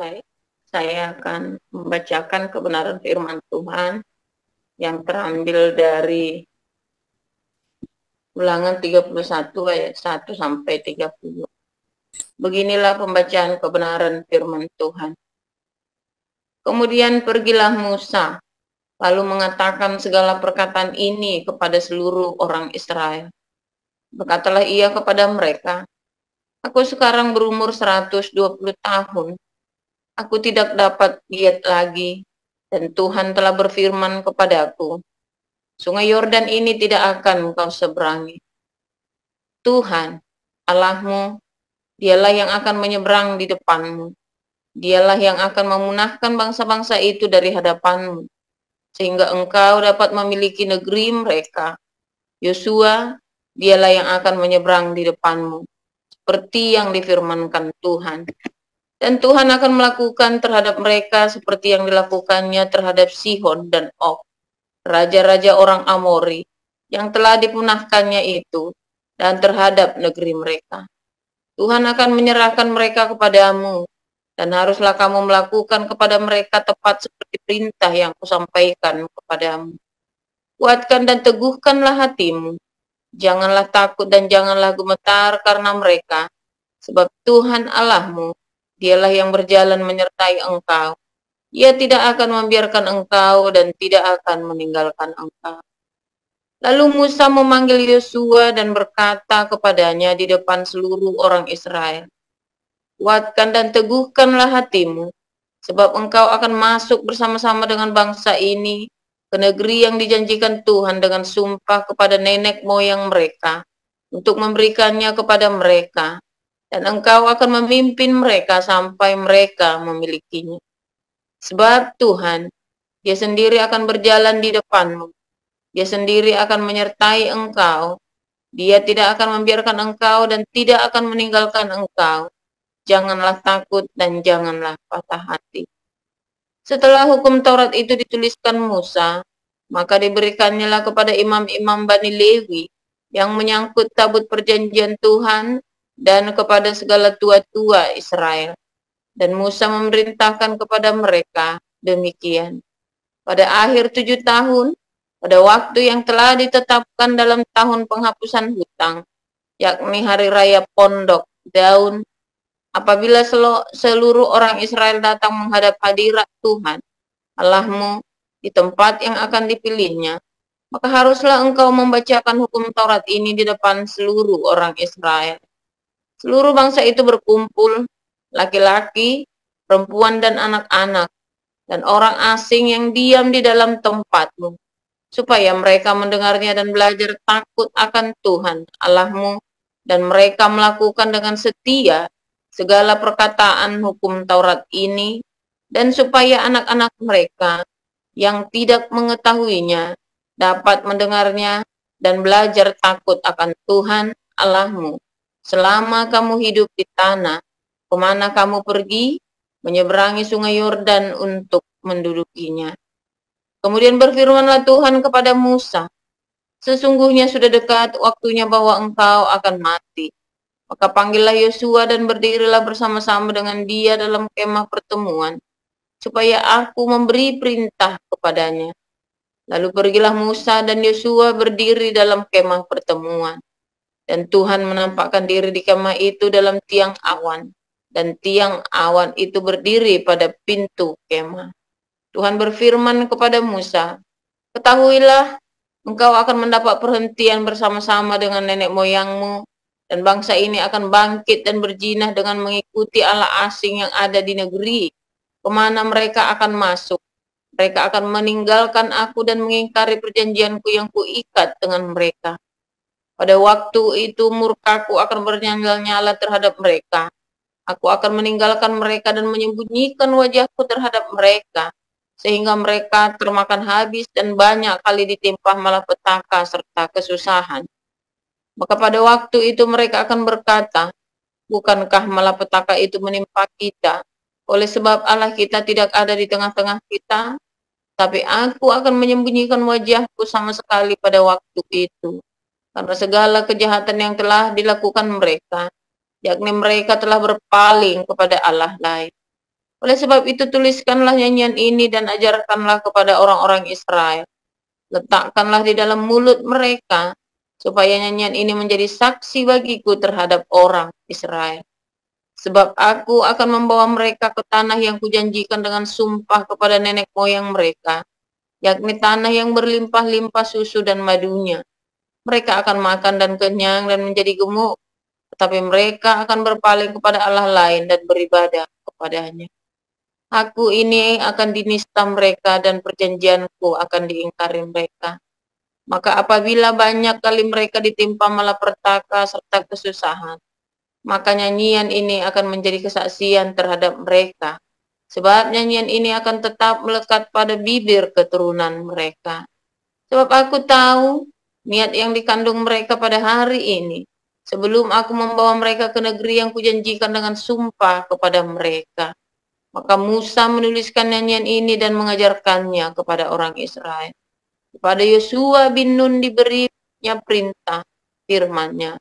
Baik, saya akan membacakan kebenaran firman Tuhan yang terambil dari Ulangan 31 ayat 1 sampai 30. Beginilah pembacaan kebenaran firman Tuhan. Kemudian pergilah Musa, lalu mengatakan segala perkataan ini kepada seluruh orang Israel. Berkatalah ia kepada mereka, aku sekarang berumur 120 tahun. Aku tidak dapat diet lagi, dan Tuhan telah berfirman kepadaku, Sungai Yordan ini tidak akan kau seberangi. Tuhan, Allahmu, dialah yang akan menyeberang di depanmu. Dialah yang akan memunahkan bangsa-bangsa itu dari hadapanmu, sehingga engkau dapat memiliki negeri mereka. Yosua, dialah yang akan menyeberang di depanmu, seperti yang difirmankan Tuhan. Dan Tuhan akan melakukan terhadap mereka seperti yang dilakukannya terhadap Sihon dan Og, raja-raja orang Amori, yang telah dipunahkannya itu, dan terhadap negeri mereka. Tuhan akan menyerahkan mereka kepadamu, dan haruslah kamu melakukan kepada mereka tepat seperti perintah yang kusampaikan kepadamu. Kuatkan dan teguhkanlah hatimu, janganlah takut dan janganlah gemetar karena mereka, sebab Tuhan Allahmu, dialah yang berjalan menyertai engkau. Ia tidak akan membiarkan engkau dan tidak akan meninggalkan engkau. Lalu Musa memanggil Yosua dan berkata kepadanya di depan seluruh orang Israel, kuatkan dan teguhkanlah hatimu, sebab engkau akan masuk bersama-sama dengan bangsa ini ke negeri yang dijanjikan Tuhan dengan sumpah kepada nenek moyang mereka, untuk memberikannya kepada mereka, dan engkau akan memimpin mereka sampai mereka memilikinya. Sebab Tuhan, Dia sendiri akan berjalan di depanmu. Dia sendiri akan menyertai engkau. Dia tidak akan membiarkan engkau dan tidak akan meninggalkan engkau. Janganlah takut dan janganlah patah hati. Setelah hukum Taurat itu dituliskan Musa, maka diberikannya kepada imam-imam Bani Lewi yang menyangkut tabut perjanjian Tuhan dan kepada segala tua-tua Israel. Dan Musa memerintahkan kepada mereka demikian. Pada akhir 7 tahun, pada waktu yang telah ditetapkan dalam tahun penghapusan hutang, yakni hari raya Pondok Daun, apabila seluruh orang Israel datang menghadap hadirat Tuhan, Allahmu, di tempat yang akan dipilihnya, maka haruslah engkau membacakan hukum Taurat ini di depan seluruh orang Israel. Seluruh bangsa itu berkumpul, laki-laki, perempuan dan anak-anak, dan orang asing yang diam di dalam tempatmu, supaya mereka mendengarnya dan belajar takut akan Tuhan Allahmu, dan mereka melakukan dengan setia segala perkataan hukum Taurat ini, dan supaya anak-anak mereka yang tidak mengetahuinya dapat mendengarnya dan belajar takut akan Tuhan Allahmu selama kamu hidup di tanah kemana kamu pergi menyeberangi sungai Yordan untuk mendudukinya. Kemudian berfirmanlah Tuhan kepada Musa, sesungguhnya sudah dekat waktunya bahwa engkau akan mati. Maka panggillah Yosua dan berdirilah bersama-sama dengan dia dalam kemah pertemuan, supaya aku memberi perintah kepadanya. Lalu pergilah Musa dan Yosua berdiri dalam kemah pertemuan. Dan Tuhan menampakkan diri di kemah itu dalam tiang awan. Dan tiang awan itu berdiri pada pintu kemah. Tuhan berfirman kepada Musa, ketahuilah, engkau akan mendapat perhentian bersama-sama dengan nenek moyangmu, dan bangsa ini akan bangkit dan berjinah dengan mengikuti Allah asing yang ada di negeri, kemana mereka akan masuk. Mereka akan meninggalkan aku dan mengingkari perjanjianku yang kuikat dengan mereka. Pada waktu itu murkaku akan bernyala-nyala terhadap mereka. Aku akan meninggalkan mereka dan menyembunyikan wajahku terhadap mereka, sehingga mereka termakan habis dan banyak kali ditimpa malapetaka serta kesusahan. Maka pada waktu itu mereka akan berkata, bukankah malapetaka itu menimpa kita, oleh sebab Allah kita tidak ada di tengah-tengah kita? Tapi aku akan menyembunyikan wajahku sama sekali pada waktu itu, karena segala kejahatan yang telah dilakukan mereka, yakni mereka telah berpaling kepada Allah lain. Oleh sebab itu tuliskanlah nyanyian ini dan ajarkanlah kepada orang-orang Israel. Letakkanlah di dalam mulut mereka, supaya nyanyian ini menjadi saksi bagiku terhadap orang Israel. Sebab aku akan membawa mereka ke tanah yang kujanjikan dengan sumpah kepada nenek moyang mereka, yakni tanah yang berlimpah-limpah susu dan madunya. Mereka akan makan dan kenyang dan menjadi gemuk, tetapi mereka akan berpaling kepada Allah lain dan beribadah kepadanya. Aku ini akan dinista mereka dan perjanjianku akan diingkari mereka. Maka apabila banyak kali mereka ditimpa malapetaka serta kesusahan, maka nyanyian ini akan menjadi kesaksian terhadap mereka. Sebab nyanyian ini akan tetap melekat pada bibir keturunan mereka. Sebab aku tahu niat yang dikandung mereka pada hari ini, sebelum aku membawa mereka ke negeri yang kujanjikan dengan sumpah kepada mereka. Maka Musa menuliskan nyanyian ini dan mengajarkannya kepada orang Israel. Kepada Yosua bin Nun diberinya perintah, firman-Nya,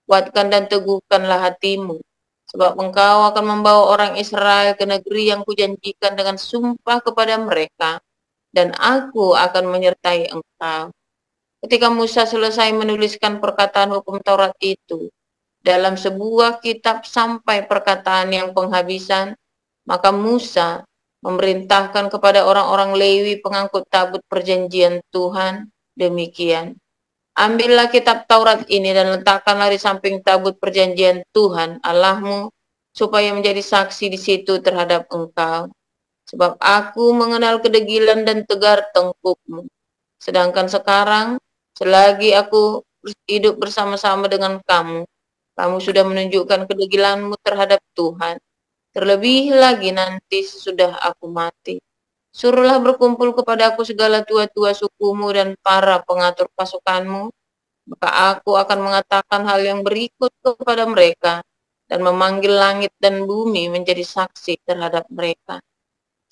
kuatkan dan teguhkanlah hatimu, sebab engkau akan membawa orang Israel ke negeri yang kujanjikan dengan sumpah kepada mereka, dan aku akan menyertai engkau. Ketika Musa selesai menuliskan perkataan hukum Taurat itu dalam sebuah kitab sampai perkataan yang penghabisan, maka Musa memerintahkan kepada orang-orang Lewi pengangkut tabut perjanjian Tuhan demikian. Ambillah kitab Taurat ini dan letakkanlah di samping tabut perjanjian Tuhan Allahmu, supaya menjadi saksi di situ terhadap engkau. Sebab aku mengenal kedegilan dan tegar tengkukmu. Sedangkan sekarang, selagi aku hidup bersama-sama dengan kamu, kamu sudah menunjukkan kedegilanmu terhadap Tuhan. Terlebih lagi nanti sesudah aku mati. Suruhlah berkumpul kepada aku segala tua-tua sukumu dan para pengatur pasukanmu, maka aku akan mengatakan hal yang berikut kepada mereka dan memanggil langit dan bumi menjadi saksi terhadap mereka.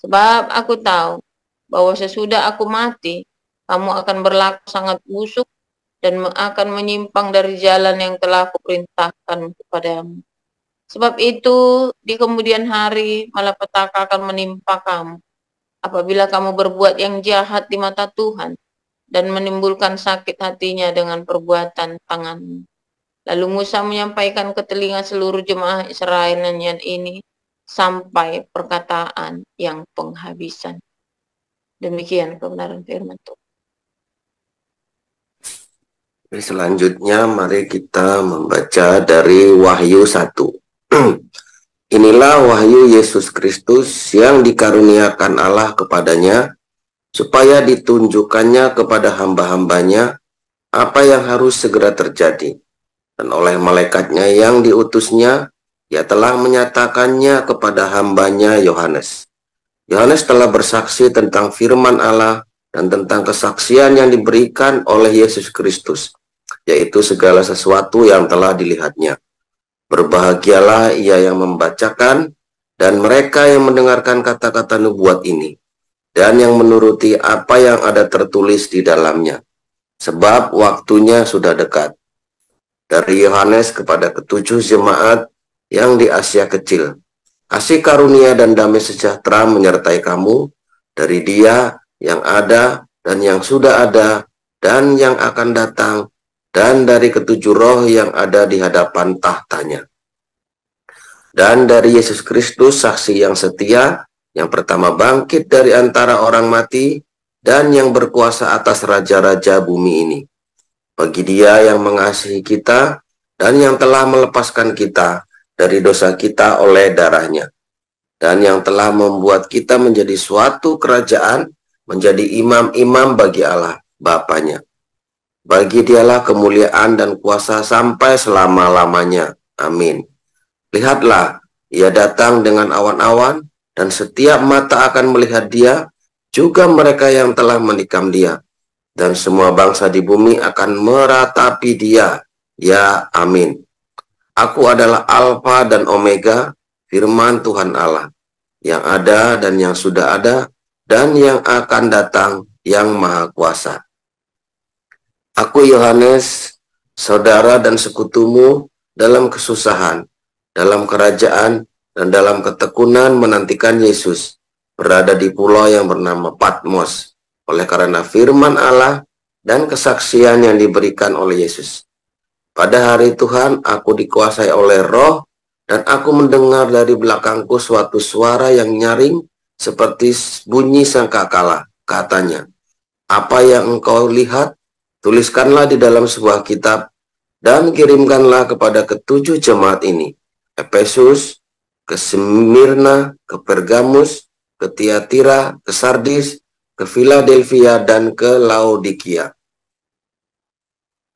Sebab aku tahu bahwa sesudah aku mati, kamu akan berlaku sangat busuk dan akan menyimpang dari jalan yang telah kuperintahkan kepadamu. Sebab itu, di kemudian hari malapetaka akan menimpa kamu, apabila kamu berbuat yang jahat di mata Tuhan, dan menimbulkan sakit hatinya dengan perbuatan tanganmu. Lalu Musa menyampaikan ke telinga seluruh jemaah Israel nyanyian ini, sampai perkataan yang penghabisan. Demikian kebenaran firman Tuhan. Selanjutnya mari kita membaca dari Wahyu 1. Inilah wahyu Yesus Kristus yang dikaruniakan Allah kepadanya, supaya ditunjukkannya kepada hamba-hambanya apa yang harus segera terjadi. Dan oleh malaikatnya yang diutusnya, ia telah menyatakannya kepada hambanya Yohanes. Yohanes telah bersaksi tentang firman Allah dan tentang kesaksian yang diberikan oleh Yesus Kristus, yaitu segala sesuatu yang telah dilihatnya. Berbahagialah ia yang membacakan dan mereka yang mendengarkan kata-kata nubuat ini, dan yang menuruti apa yang ada tertulis di dalamnya, sebab waktunya sudah dekat. Dari Yohanes kepada ketujuh jemaat yang di Asia Kecil, kasih karunia dan damai sejahtera menyertai kamu dari Dia yang ada dan yang sudah ada dan yang akan datang, dan dari ketujuh roh yang ada di hadapan tahtanya. Dan dari Yesus Kristus, saksi yang setia, yang pertama bangkit dari antara orang mati, dan yang berkuasa atas raja-raja bumi ini. Bagi Dia yang mengasihi kita, dan yang telah melepaskan kita dari dosa kita oleh darah-Nya, dan yang telah membuat kita menjadi suatu kerajaan, menjadi imam-imam bagi Allah Bapa-Nya. Bagi Dialah kemuliaan dan kuasa sampai selama-lamanya. Amin. Lihatlah, Ia datang dengan awan-awan, dan setiap mata akan melihat Dia, juga mereka yang telah menikam Dia. Dan semua bangsa di bumi akan meratapi Dia. Ya, amin. Aku adalah Alfa dan Omega, firman Tuhan Allah, yang ada dan yang sudah ada, dan yang akan datang, yang Maha Kuasa. Aku Yohanes, saudara dan sekutumu dalam kesusahan, dalam kerajaan, dan dalam ketekunan menantikan Yesus berada di pulau yang bernama Patmos oleh karena firman Allah dan kesaksian yang diberikan oleh Yesus. Pada hari Tuhan, aku dikuasai oleh Roh, dan aku mendengar dari belakangku suatu suara yang nyaring seperti bunyi sangkakala. Katanya, apa yang engkau lihat, tuliskanlah di dalam sebuah kitab, dan kirimkanlah kepada ketujuh jemaat ini, Efesus, ke Smyrna, ke Pergamus, ke Tiatira, ke Sardis, ke Philadelphia, dan ke Laodikia.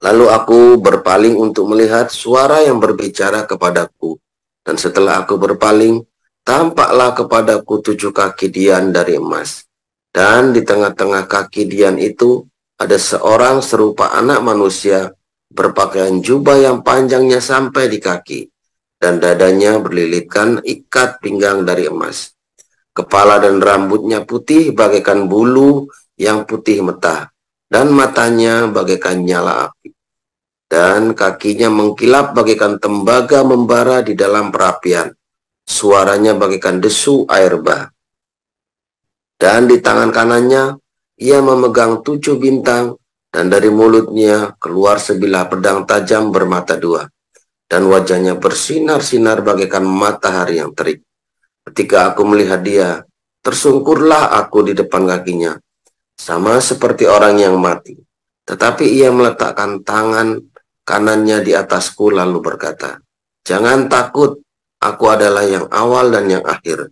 Lalu aku berpaling untuk melihat suara yang berbicara kepadaku. Dan setelah aku berpaling, tampaklah kepadaku 7 kaki dian dari emas. Dan di tengah-tengah kaki dian itu ada seorang serupa anak manusia berpakaian jubah yang panjangnya sampai di kaki. Dan dadanya berlilitkan ikat pinggang dari emas. Kepala dan rambutnya putih bagaikan bulu yang putih metah. Dan matanya bagaikan nyala api. Dan kakinya mengkilap bagaikan tembaga membara di dalam perapian. Suaranya bagaikan desu air bah. Dan di tangan kanannya, ia memegang 7 bintang, dan dari mulutnya keluar sebilah pedang tajam bermata 2. Dan wajahnya bersinar-sinar bagaikan matahari yang terik. Ketika aku melihat dia, tersungkurlah aku di depan kakinya, sama seperti orang yang mati. Tetapi ia meletakkan tangan kanannya di atasku lalu berkata, jangan takut, aku adalah yang awal dan yang akhir,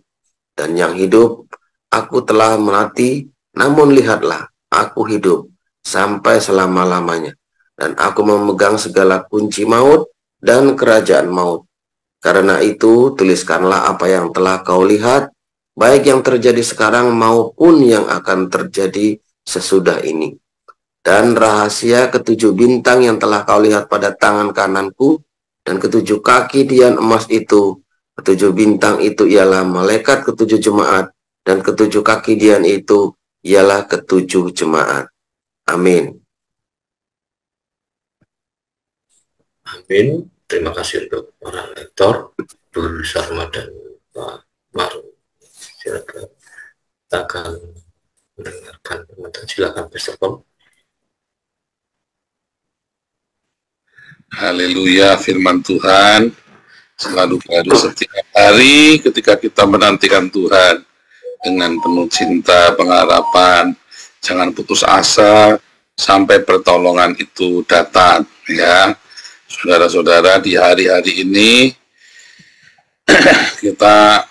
dan yang hidup. Aku telah mati, namun lihatlah, aku hidup sampai selama-lamanya, dan aku memegang segala kunci maut dan kerajaan maut. Karena itu, tuliskanlah apa yang telah kau lihat, baik yang terjadi sekarang maupun yang akan terjadi sesudah ini. Dan rahasia ketujuh bintang yang telah kau lihat pada tangan kananku, dan ketujuh kaki dian emas itu, ketujuh bintang itu ialah malaikat ketujuh jemaat, dan ketujuh kaki dian itu ialah ketujuh jemaat. Amin. Amin. Terima kasih untuk para lektor, Bu Sarma dan Pak Maru. Silakan, kita akan mendengarkan penonton. Silakan, Pastor Pom. Haleluya, firman Tuhan selalu baru setiap hari ketika kita menantikan Tuhan dengan penuh cinta, pengharapan. Jangan putus asa sampai pertolongan itu datang, ya. Saudara-saudara, di hari-hari ini kita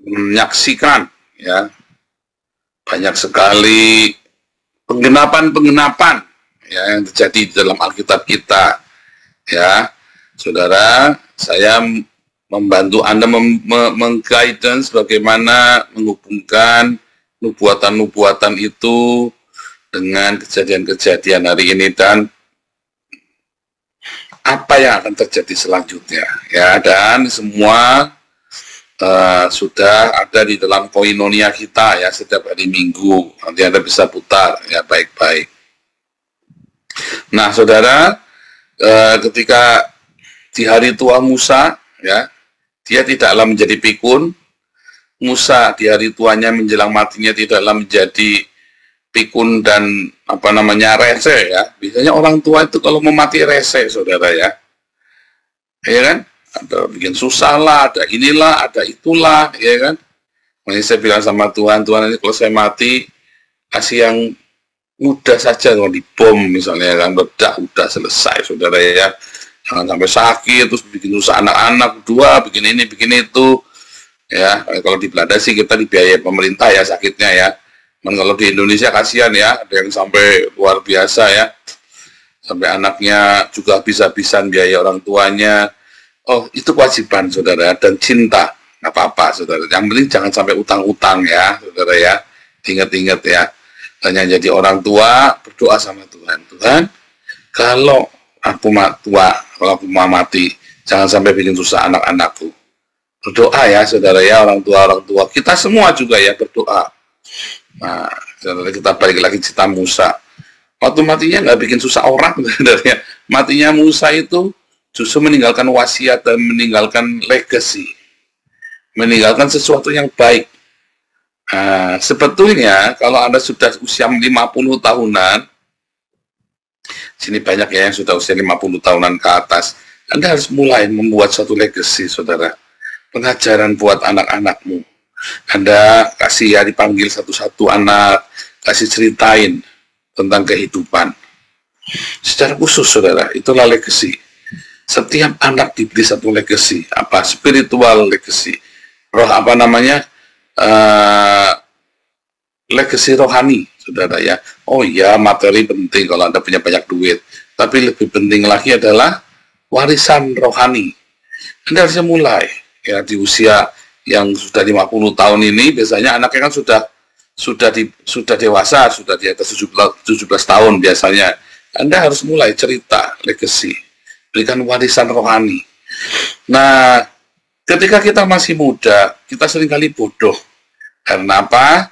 menyaksikan, ya, banyak sekali penggenapan ya, yang terjadi di dalam Alkitab kita, ya. Saudara, saya membantu Anda meng-guidance bagaimana menghubungkan nubuatan-nubuatan itu dengan kejadian-kejadian hari ini dan apa yang akan terjadi selanjutnya, ya. Dan semua sudah ada di dalam koinonia kita, ya, setiap hari Minggu. Nanti Anda bisa putar, ya, baik-baik. Nah, saudara, ketika di hari tua Musa, ya, dia tidaklah menjadi pikun. Musa di hari tuanya menjelang matinya tidaklah menjadi pikun dan rese, ya. Biasanya orang tua itu kalau mau mati rese, saudara, ya. Ya kan? Ada bikin susah lah, ada inilah, ada itulah, ya kan? Makanya saya bilang sama Tuhan, Tuhan, ini kalau saya mati, kasih yang mudah saja, kalau dibom misalnya, kan, bedak, udah selesai, saudara, ya. Jangan sampai sakit, terus bikin susah anak-anak, bikin ini, bikin itu, ya. Kalau di Belanda sih kita dibiayai pemerintah, ya, sakitnya, ya. Kalau di Indonesia kasihan, ya, ada yang sampai luar biasa, ya. Sampai anaknya juga bisa-bisan biaya orang tuanya. Oh, itu kewajiban, saudara, dan cinta. Nggak apa-apa, saudara. Yang penting jangan sampai utang-utang, ya, saudara, ya. Ingat-ingat, ya. Hanya jadi orang tua, berdoa sama Tuhan. Tuhan, kalau aku tua, kalau aku mau mati, jangan sampai bikin susah anak-anakku. Berdoa, ya, saudara, ya, orang tua. Kita semua juga, ya, berdoa. Nah, saudara, kita balik lagi cerita Musa. Waktu matinya nggak bikin susah orang, saudara, ya. Matinya Musa itu justru meninggalkan wasiat dan meninggalkan legacy. meninggalkan sesuatu yang baik. Nah, sebetulnya kalau Anda sudah usia 50 tahunan, sini banyak ya yang sudah usia 50 tahunan ke atas, Anda harus mulai membuat suatu legacy, saudara. Pengajaran buat anak-anakmu. Anda kasih ya, dipanggil satu-satu anak, kasih ceritain tentang kehidupan. Secara khusus, saudara, itulah legacy. Setiap anak diberi satu legacy, apa? Spiritual legacy. Legacy rohani, saudara ya. Oh ya, materi penting kalau Anda punya banyak duit. Tapi lebih penting lagi adalah warisan rohani. Anda harusnya mulai ya di usia yang sudah 50 tahun ini. Biasanya anaknya kan sudah dewasa, sudah di atas 17 tahun biasanya. Anda harus mulai cerita legacy, berikan warisan rohani. Nah, ketika kita masih muda, kita seringkali bodoh. Karena apa?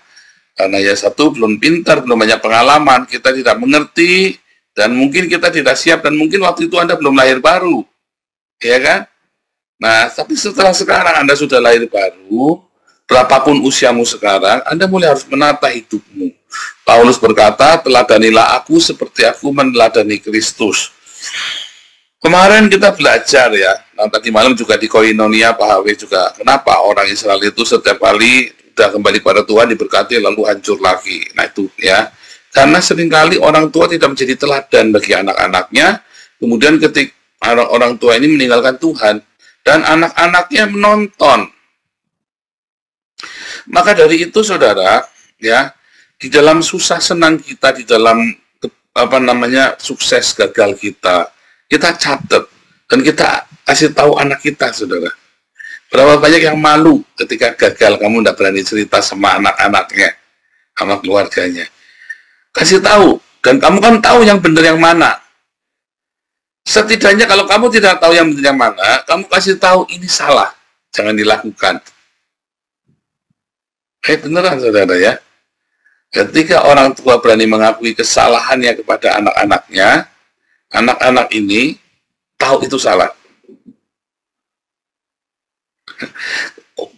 Karena ya satu, belum pintar, belum banyak pengalaman, kita tidak mengerti, dan mungkin kita tidak siap, dan mungkin waktu itu Anda belum lahir baru. Ya kan? Nah, tapi setelah sekarang Anda sudah lahir baru, berapapun usiamu sekarang, Anda mulai harus menata hidupmu. Paulus berkata, teladanilah aku seperti aku meneladani Kristus. Kemarin kita belajar ya, nah tadi malam juga di Koinonia Pak HW juga, kenapa orang Israel itu setiap kali udah kembali pada Tuhan diberkati lalu hancur lagi. Nah itu ya, karena seringkali orang tua tidak menjadi teladan bagi anak-anaknya, kemudian ketika orang tua ini meninggalkan Tuhan, dan anak-anaknya menonton. Maka dari itu saudara, ya, di dalam susah senang kita, di dalam sukses gagal kita catat dan kita kasih tahu anak kita, saudara. Berapa banyak yang malu ketika gagal, kamu tidak berani cerita sama anak-anaknya, sama keluarganya. Kasih tahu, dan kamu kan tahu yang benar yang mana. Setidaknya kalau kamu tidak tahu yang benar yang mana, kamu kasih tahu ini salah, jangan dilakukan. Beneran saudara ya. Ketika orang tua berani mengakui kesalahannya kepada anak-anaknya, anak-anak ini tahu itu salah.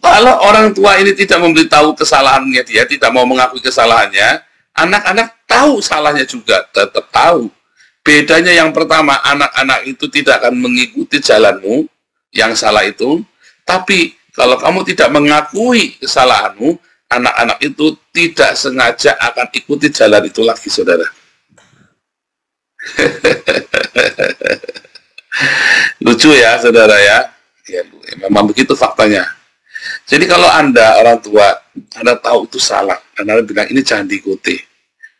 Kalau orang tua ini tidak memberitahu kesalahannya, dia tidak mau mengakui kesalahannya, anak-anak tahu salahnya juga, tetap tahu. Bedanya yang pertama, anak-anak itu tidak akan mengikuti jalanmu yang salah itu, tapi kalau kamu tidak mengakui kesalahanmu, anak-anak itu tidak sengaja akan ikuti jalan itu lagi, saudara. Lucu ya, saudara ya. Ya, memang begitu faktanya. Jadi kalau Anda, orang tua, Anda tahu itu salah, dan Anda bilang, ini jangan diikuti.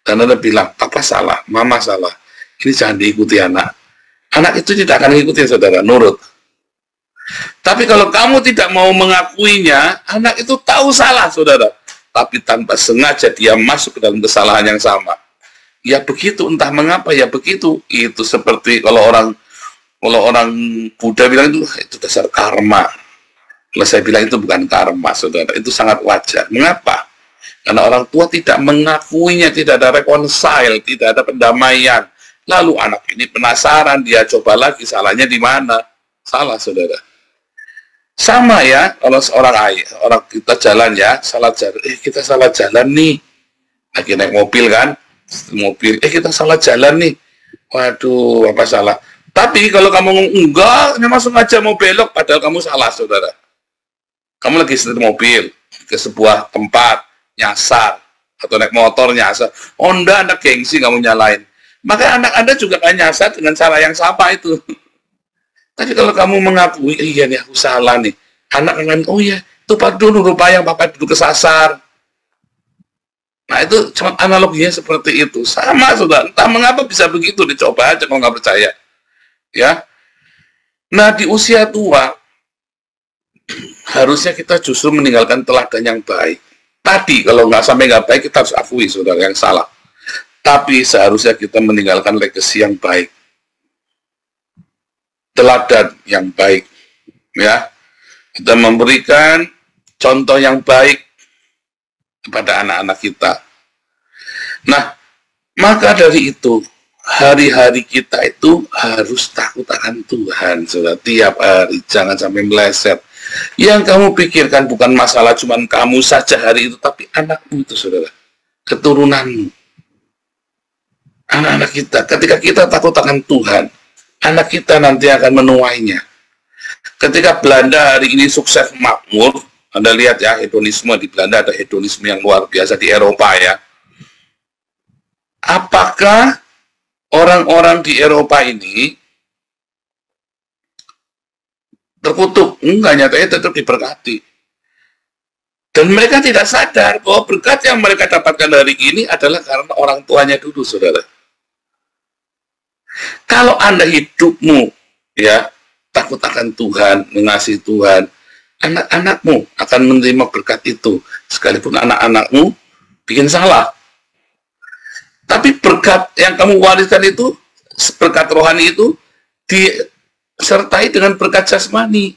Dan Anda bilang, papa salah, mama salah, ini jangan diikuti anak. Anak itu tidak akan mengikuti, saudara, nurut. Tapi kalau kamu tidak mau mengakuinya, anak itu tahu salah, saudara. Tapi tanpa sengaja dia masuk ke dalam kesalahan yang sama. Ya begitu, entah mengapa, ya begitu. Itu seperti kalau orang Buddha bilang itu dasar karma. Kalau saya bilang itu bukan karma, saudara. Itu sangat wajar. Mengapa? Karena orang tua tidak mengakuinya, tidak ada reconcile, tidak ada pendamaian. Lalu anak ini penasaran, dia coba lagi, salahnya di mana? Salah, saudara. Sama ya, kalau orang kita jalan ya, salah jalan. Kita salah jalan nih. Lagi naik mobil kan, kita salah jalan nih. Waduh, apa salah? Tapi kalau kamu ngomong enggak, langsung aja mau belok, padahal kamu salah, saudara. Kamu lagi setir mobil ke sebuah tempat, nyasar, atau naik motor nyasar. Oh enggak, Anda gengsi kamu nyalain. Maka anak Anda juga akan nyasar dengan cara yang sama itu. Tapi kalau kamu mengakui, iya nih aku salah nih. Anak akan, oh iya, itu dulu rupa yang papa dulu kesasar. Nah itu cuma analoginya seperti itu. Sama, saudara. Entah mengapa bisa begitu, dicoba aja kalau nggak percaya. Ya. Nah di usia tua, harusnya kita justru meninggalkan teladan yang baik. Tadi kalau nggak baik, kita harus akui, saudara, yang salah. Tapi seharusnya kita meninggalkan legacy yang baik. Teladan yang baik, ya, kita memberikan contoh yang baik kepada anak-anak kita. Nah, maka dari itu hari-hari kita itu harus takut akan Tuhan, saudara. Tiap hari jangan sampai meleset. Yang kamu pikirkan bukan masalah cuman kamu saja hari itu, tapi anakmu itu, saudara. Keturunanmu. Anak-anak kita. Ketika kita takut akan Tuhan, anak kita nanti akan menuainya. Ketika Belanda hari ini sukses makmur, Anda lihat ya, hedonisme di Belanda ada hedonisme yang luar biasa di Eropa ya. Apakah orang-orang di Eropa ini terkutuk? Enggak, nyatanya tetap diberkati. Dan mereka tidak sadar bahwa berkat yang mereka dapatkan hari ini adalah karena orang tuanya dulu, saudara. Kalau Anda hidupmu ya takut akan Tuhan, mengasihi Tuhan, anak-anakmu akan menerima berkat itu, sekalipun anak-anakmu bikin salah. Tapi berkat yang kamu wariskan itu, berkat rohani itu, disertai dengan berkat jasmani.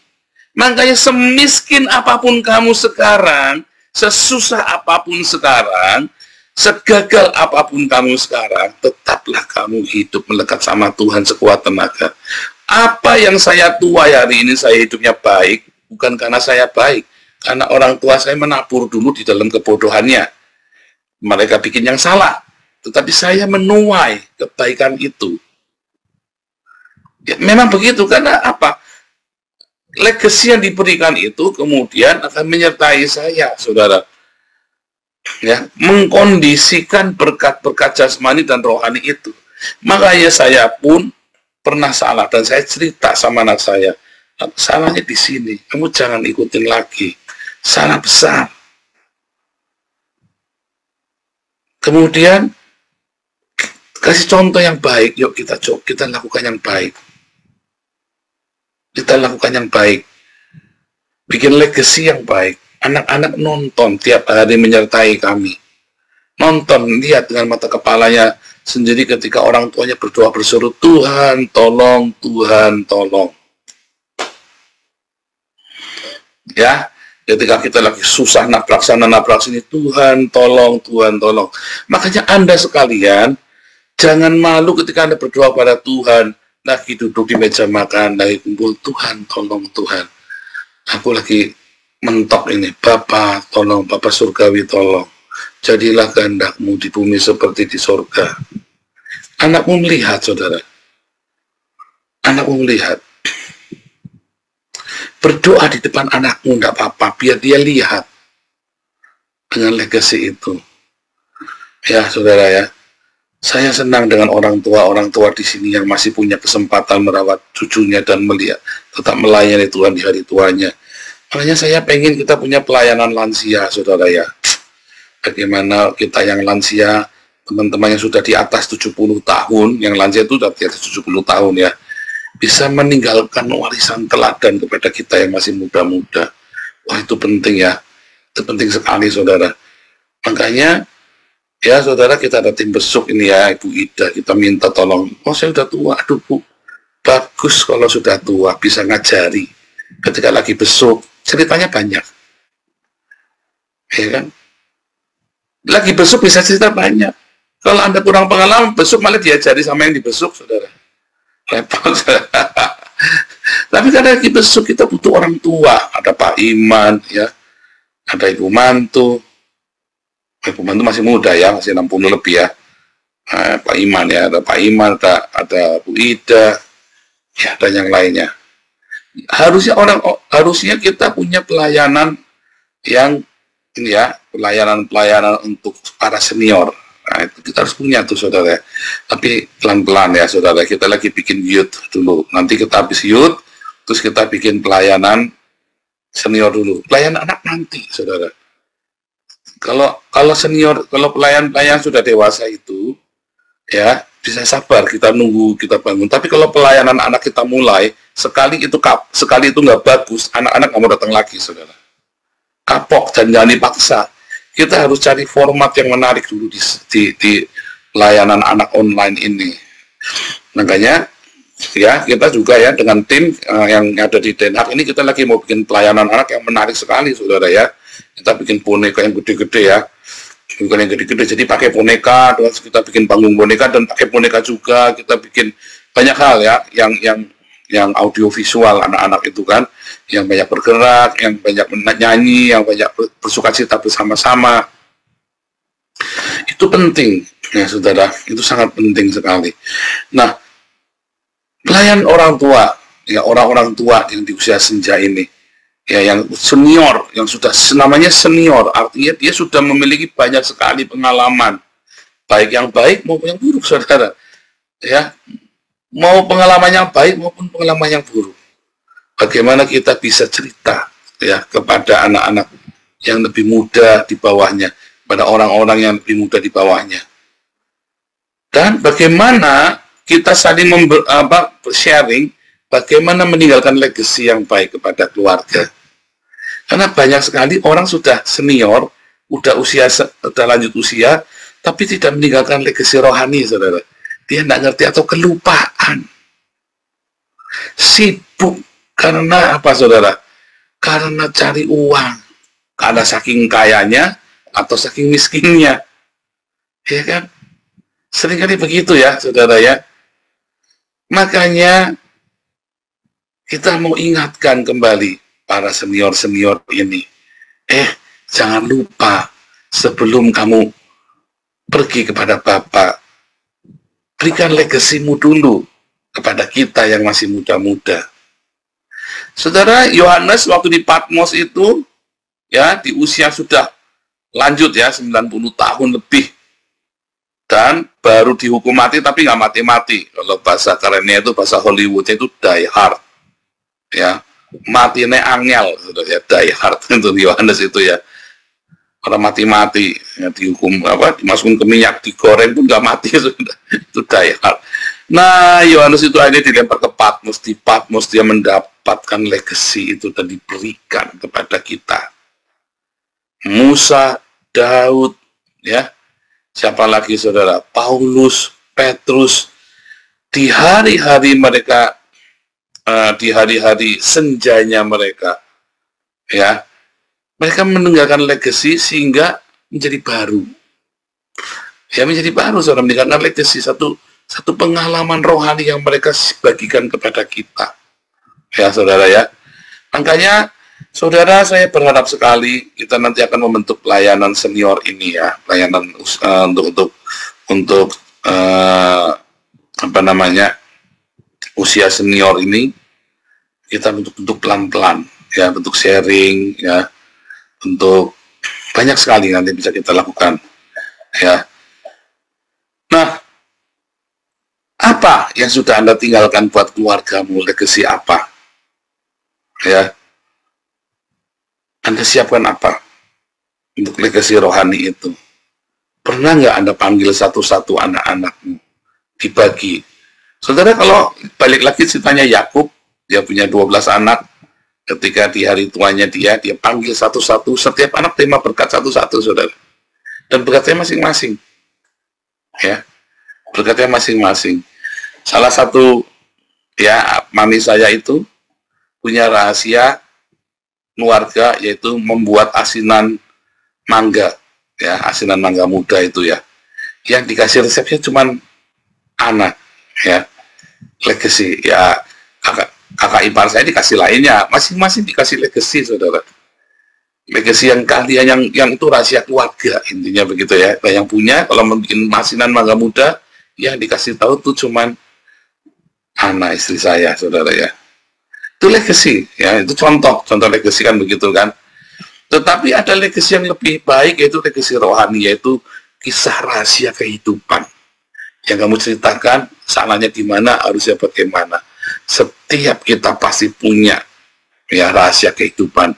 Makanya semiskin apapun kamu sekarang, sesusah apapun sekarang, segagal apapun kamu sekarang, tetaplah kamu hidup melekat sama Tuhan sekuat tenaga. Apa yang saya tuai hari ini, saya hidupnya baik, bukan karena saya baik, karena orang tua saya menabur dulu di dalam kebodohannya. Mereka bikin yang salah, tetapi saya menuai kebaikan itu. Ya, memang begitu, karena apa? Legasi yang diberikan itu kemudian akan menyertai saya, saudara. Ya, mengkondisikan berkat-berkat jasmani dan rohani itu. Makanya saya pun pernah salah dan saya cerita sama anak saya, salahnya di sini, kamu jangan ikutin lagi, salah besar. Kemudian kasih contoh yang baik, yuk kita lakukan yang baik. Kita lakukan yang baik, bikin legacy yang baik. Anak-anak nonton tiap hari menyertai kami, nonton, lihat dengan mata kepalanya sendiri ketika orang tuanya berdoa berseru, Tuhan tolong, Tuhan tolong. Ya, ketika kita lagi susah nabrak sana nabrak sini, Tuhan tolong, Tuhan tolong. Makanya Anda sekalian jangan malu ketika Anda berdoa pada Tuhan. Lagi duduk di meja makan, lagi kumpul, Tuhan tolong, Tuhan aku lagi mentok ini, Bapa tolong, Bapa surgawi tolong, jadilah kehendak-Mu di bumi seperti di surga. Anakmu melihat, saudara, anakmu melihat, berdoa di depan anakmu enggak apa-apa, biar dia lihat dengan legasi itu. Ya saudara ya, saya senang dengan orang tua di sini yang masih punya kesempatan merawat cucunya dan melihat, tetap melayani Tuhan di hari tuanya. Makanya saya pengen kita punya pelayanan lansia, saudara ya. Bagaimana kita yang lansia, teman-teman yang sudah di atas 70 tahun, yang lansia itu sudah di atas 70 tahun ya, bisa meninggalkan warisan teladan kepada kita yang masih muda-muda. Wah, itu penting ya, itu penting sekali, saudara. Makanya ya saudara, kita ada tim besuk ini ya, Ibu Ida, kita minta tolong, oh saya sudah tua, aduh Bu, bagus kalau sudah tua, bisa ngajari, ketika lagi besuk, ceritanya banyak, ya kan, lagi besuk bisa cerita banyak, kalau Anda kurang pengalaman, besuk malah diajari sama yang dibesuk, saudara, repot, tapi karena lagi besuk, kita butuh orang tua, ada Pak Iman, ya, ada Ibu Mantu, Ibu Mantu masih muda ya, masih 60 lebih ya. Pak Iman ya, ada Pak Iman, ada Bu Ida, ya, dan yang lainnya. Harusnya kita punya pelayanan yang ini ya, pelayanan untuk para senior. Nah, itu kita harus punya tuh, saudara. Tapi pelan-pelan ya, saudara. Kita lagi bikin youth dulu. Nanti kita habis youth, terus kita bikin pelayanan senior dulu. Pelayanan anak nanti, saudara. Kalau senior, kalau pelayan sudah dewasa itu, ya bisa sabar, kita nunggu, kita bangun. Tapi kalau pelayanan anak kita mulai, sekali itu nggak bagus, anak-anak nggak mau datang lagi, saudara. Kapok dan jangan dipaksa. Kita harus cari format yang menarik dulu di pelayanan anak online ini. Makanya, ya kita juga ya dengan tim yang ada di Den Haag ini, kita lagi mau bikin pelayanan anak yang menarik sekali, saudara ya. Kita bikin boneka yang gede-gede ya, bukan yang gede-gede, jadi pakai boneka, terus kita bikin panggung boneka dan pakai boneka juga, kita bikin banyak hal ya, yang audiovisual anak-anak itu kan, yang banyak bergerak, yang banyak menyanyi, yang banyak bersukacita bersama-sama. Itu penting, ya saudara, itu sangat penting sekali. Nah, pelayan orang tua, ya orang-orang tua yang di usia senja ini, ya yang senior, yang sudah namanya senior, artinya dia sudah memiliki banyak sekali pengalaman, baik yang baik maupun yang buruk, saudara. Ya, mau pengalaman yang baik maupun pengalaman yang buruk. Bagaimana kita bisa cerita ya kepada anak-anak yang lebih muda di bawahnya, pada orang-orang yang lebih muda di bawahnya. Dan bagaimana kita saling sharing bagaimana meninggalkan legacy yang baik kepada keluarga. Karena banyak sekali orang sudah senior, sudah lanjut usia, tapi tidak meninggalkan legacy rohani, saudara. Dia tidak ngerti atau kelupaan. Sibuk. Karena apa, saudara? Karena cari uang. Karena saking kayanya atau saking miskinnya. Ya kan? Seringkali begitu ya, saudara ya. Makanya kita mau ingatkan kembali para senior-senior ini. Jangan lupa sebelum kamu pergi kepada Bapak, berikan legasimu dulu kepada kita yang masih muda-muda. Saudara, Yohanes waktu di Patmos itu, ya di usia sudah lanjut ya, 90 tahun lebih. Dan baru dihukum mati, tapi nggak mati-mati. Kalau bahasa kerennya itu, bahasa Hollywoodnya itu die hard. Ya, matinya angel, ya, die hard itu Yohanes itu ya. Orang mati-mati, ya, dihukum, dimasukin ke minyak, digoreng pun nggak mati, sudah. Itu die hard. Nah, Yohanes itu akhirnya dilempar ke Patmos. Di Patmos dia mendapatkan legacy itu dan diberikan kepada kita. Musa, Daud, ya, siapa lagi saudara? Paulus, Petrus. Di hari-hari mereka, di hari-hari senjanya mereka, ya, mereka meninggalkan legacy sehingga menjadi baru. Ya, menjadi baru, saudara, meninggalkan legacy, satu pengalaman rohani yang mereka bagikan kepada kita. Ya, saudara ya. Makanya, saudara, saya berharap sekali kita nanti akan membentuk pelayanan senior ini ya, pelayanan untuk usia senior ini, kita bentuk pelan-pelan ya, bentuk sharing ya, untuk banyak sekali nanti bisa kita lakukan ya. Nah, apa yang sudah Anda tinggalkan buat keluargamu, legacy apa? Ya. Anda siapkan apa untuk legacy rohani itu? Pernah nggak Anda panggil satu-satu anak-anakmu? Dibagi. Saudara, kalau balik lagi ceritanya Yakub, dia punya 12 anak. Ketika di hari tuanya dia panggil satu-satu, setiap anak terima berkat satu-satu, saudara. Dan berkatnya masing-masing. Ya. Berkatnya masing-masing. Salah satu ya mami saya itu punya rahasia keluarga, yaitu membuat asinan mangga ya, asinan mangga muda itu ya, yang dikasih resepnya cuman anak ya, legacy ya. Kakak ipar saya dikasih lainnya, masing-masing dikasih legacy, saudara. Legacy yang kalian yang itu rahasia keluarga, intinya begitu ya. Nah, yang punya kalau membuat asinan mangga muda, yang dikasih tahu tuh cuman anak istri saya, saudara ya. Itu legacy ya, itu contoh legacy kan begitu kan. Tetapi ada legacy yang lebih baik, yaitu legacy rohani, yaitu kisah rahasia kehidupan yang kamu ceritakan, salahnya di mana, harusnya bagaimana. Setiap kita pasti punya ya rahasia kehidupan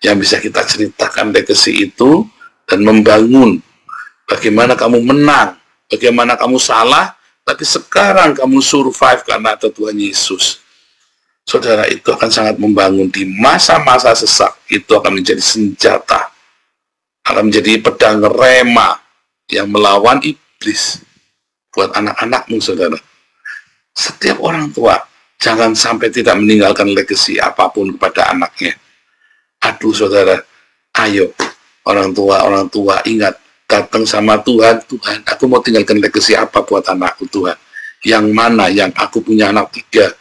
yang bisa kita ceritakan, legacy itu, dan membangun bagaimana kamu menang, bagaimana kamu salah, tapi sekarang kamu survive karena ada Tuhan Yesus. Saudara, itu akan sangat membangun di masa-masa sesak. Itu akan menjadi senjata, akan menjadi pedang rema yang melawan iblis buat anak-anakmu, saudara. Setiap orang tua jangan sampai tidak meninggalkan legacy apapun kepada anaknya. Aduh, saudara, ayo orang tua ingat, datang sama Tuhan, Tuhan, aku mau tinggalkan legacy apa buat anakku, Tuhan? Yang mana? Yang aku punya anak 3,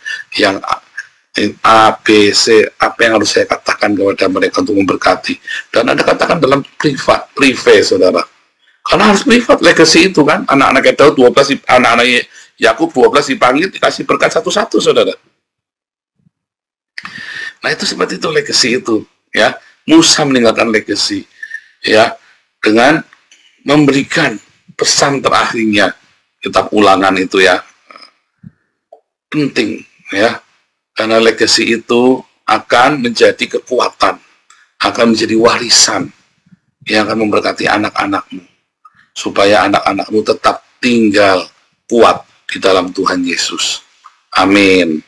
A, B, C, apa yang harus saya katakan kepada mereka untuk memberkati. Dan Anda katakan dalam privat, saudara. Karena harus privat, legacy itu kan. Anak-anak Daud 12, anak-anak Yakub 12 dipanggil, dikasih berkat satu-satu, saudara. Nah itu seperti itu legacy itu, ya. Musa meninggalkan legacy, ya, dengan memberikan pesan terakhirnya. Kitab Ulangan itu ya, penting, ya. Karena legacy itu akan menjadi kekuatan, akan menjadi warisan yang akan memberkati anak-anakmu, supaya anak-anakmu tetap tinggal kuat di dalam Tuhan Yesus. Amin.